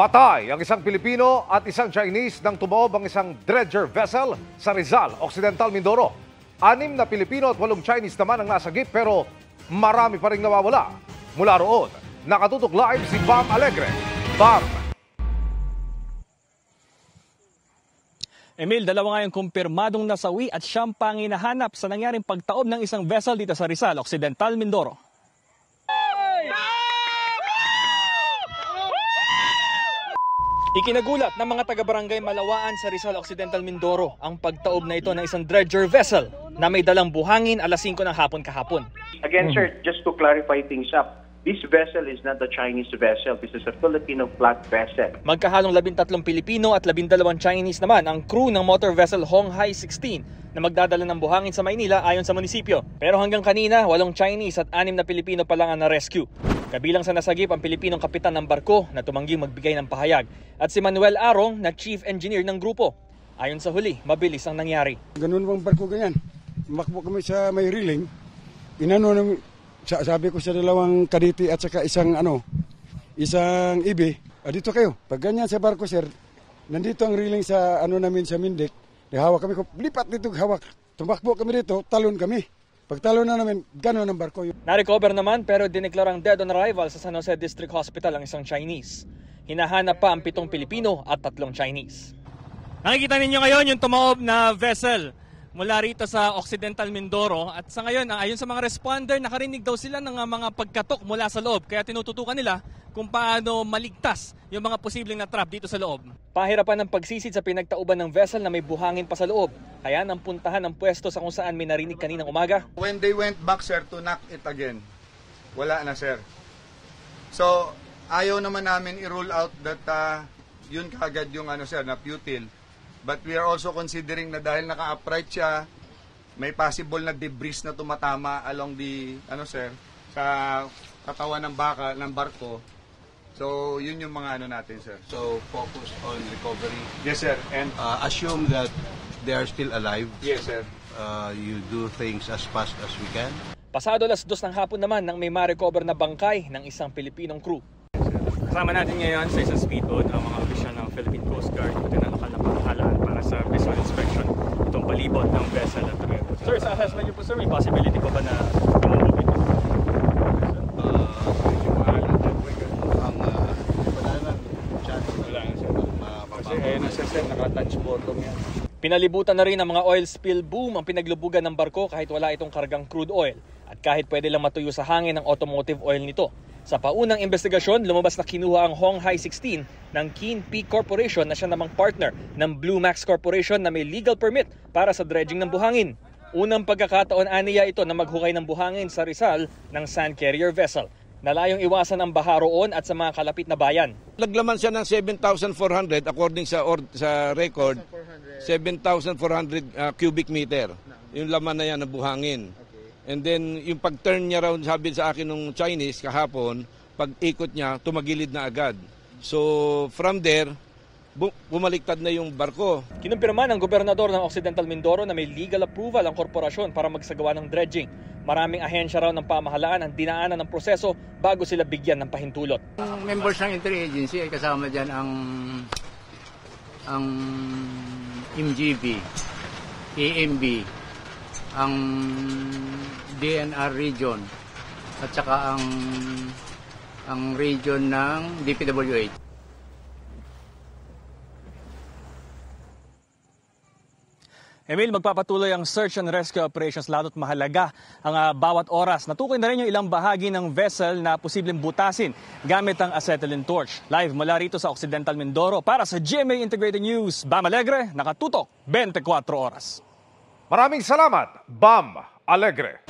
Patay ang isang Pilipino at isang Chinese nang tumaob ang isang dredger vessel sa Rizal, Occidental Mindoro. 6 na Pilipino at 8 Chinese naman ang nasagip pero marami pa ring nawawala. Mula roon, nakatutok live si Bam Alegre. Bam! Emil, dalawa nga yung kumpirmadong nasawi at siyang panginahanap sa nangyaring pagtaob ng isang vessel dito sa Rizal, Occidental Mindoro. Ikinagulat ng mga taga-barangay Malawaan sa Rizal Occidental Mindoro ang pagtaob na ito ng isang dredger vessel na may dalang buhangin alas 5 ng hapon kahapon. Again, sir, just to clarify things up, this vessel is not a Chinese vessel. This is a Filipino flag vessel. Magkahalong 13 Pilipino at 12 Chinese naman ang crew ng motor vessel Honghai 16 na magdadala ng buhangin sa Maynila ayon sa munisipyo. Pero hanggang kanina, 8 Chinese at 6 na Pilipino pa lang ang na-rescue. Kabilang sa nasagip ang Pilipinong kapitan ng barko na tumangging magbigay ng pahayag at si Manuel Arong na chief engineer ng grupo. Ayon sa huli, mabilis ang nangyari. Ganun bang barko ganyan? Makbo kami sa may riling. Sabi ko sa dalawang kaditi at saka isang ibi, dito kayo. Pag ganyan sa barko, sir, nandito ang riling sa namin sa Mindik. Hawak kami, lipat dito hawak. Tumakbo kami dito, talon kami. Pagtalo na namin, gano'n ang barko yun. Na-recover naman pero dineklarang dead on arrival sa San Jose District Hospital ang isang Chinese. Hinahanap pa ang 7 Pilipino at 3 Chinese. Nakikita ninyo ngayon yung tumaob na vessel mula rito sa Occidental Mindoro. At sa ngayon, ayon sa mga responder, nakarinig daw sila ng mga pagkatok mula sa loob. Kaya tinututukan nila kung paano maligtas yung mga posibleng na-trap dito sa loob. Pahirapan ng pagsisid sa pinagtauban ng vessel na may buhangin pa sa loob. Kaya nang puntahan ang pwesto sa kung saan may narinig kaninang umaga. When they went back, sir, to knock it again, wala na, sir. So, ayaw naman namin i-rule out that yun kagad yung sir, na futile. But we are also considering na dahil naka-upright siya, may possible na debris na tumatama along the, sir, sa katawan ng barko. So, yun yung mga natin, sir. So, focus on recovery. Yes, sir. And assume that they are still alive. Yes, sir. You do things as fast as we can. Pasado alas 2 ng hapon naman nang may ma-recover na bangkay ng isang Pilipinong crew. Kasama natin ngayon sa isang speedboat ang mga opisyal ng Philippine Coast Guard at ng lokal na pamahalaan para sa visual inspection itong palibot ng vessel at tuloy. Sir, sa assessment niyo po, sir, may possibility pa ba na tumulog ito? Pinalibutan na rin ang mga oil spill boom ang pinaglubugan ng barko kahit wala itong kargang crude oil at kahit pwede lang matuyo sa hangin ang automotive oil nito. Sa paunang investigasyon, lumabas na kinuha ang Honghai 16 ng Keen Peak Corporation na siya namang partner ng Blue Max Corporation na may legal permit para sa dredging ng buhangin. Unang pagkakataon aniya ito na maghukay ng buhangin sa Rizal ng sand carrier vessel. Nalayong iwasan ang baha roon at sa mga kalapit na bayan. Naglaman siya ng 7,400 according sa record, 7,400 cubic meter. Yung laman na yan na buhangin. And then yung pag-turn niya raw, sabi sa akin ng Chinese kahapon, pag ikot niya, tumagilid na agad. So from there, bumaliktad na yung barko. Kinumpirma ng gobernador ng Occidental Mindoro na may legal approval ang korporasyon para magsagawa ng dredging. Maraming ahensya raw ng pamahalaan ang dinaanan ng proseso bago sila bigyan ng pahintulot. Members ng interagency ay kasama dyan ang MGB, AMB, ang DNR region at saka ang region ng DPWH. Emil, magpapatuloy ang search and rescue operations lalo't mahalaga ang bawat oras. Natukoy na rin yung ilang bahagi ng vessel na posibleng butasin gamit ang acetylene torch. Live mula rito sa Occidental Mindoro para sa GMA Integrated News. Bam Alegre, nakatutok 24 oras. Maraming salamat, Bam Alegre.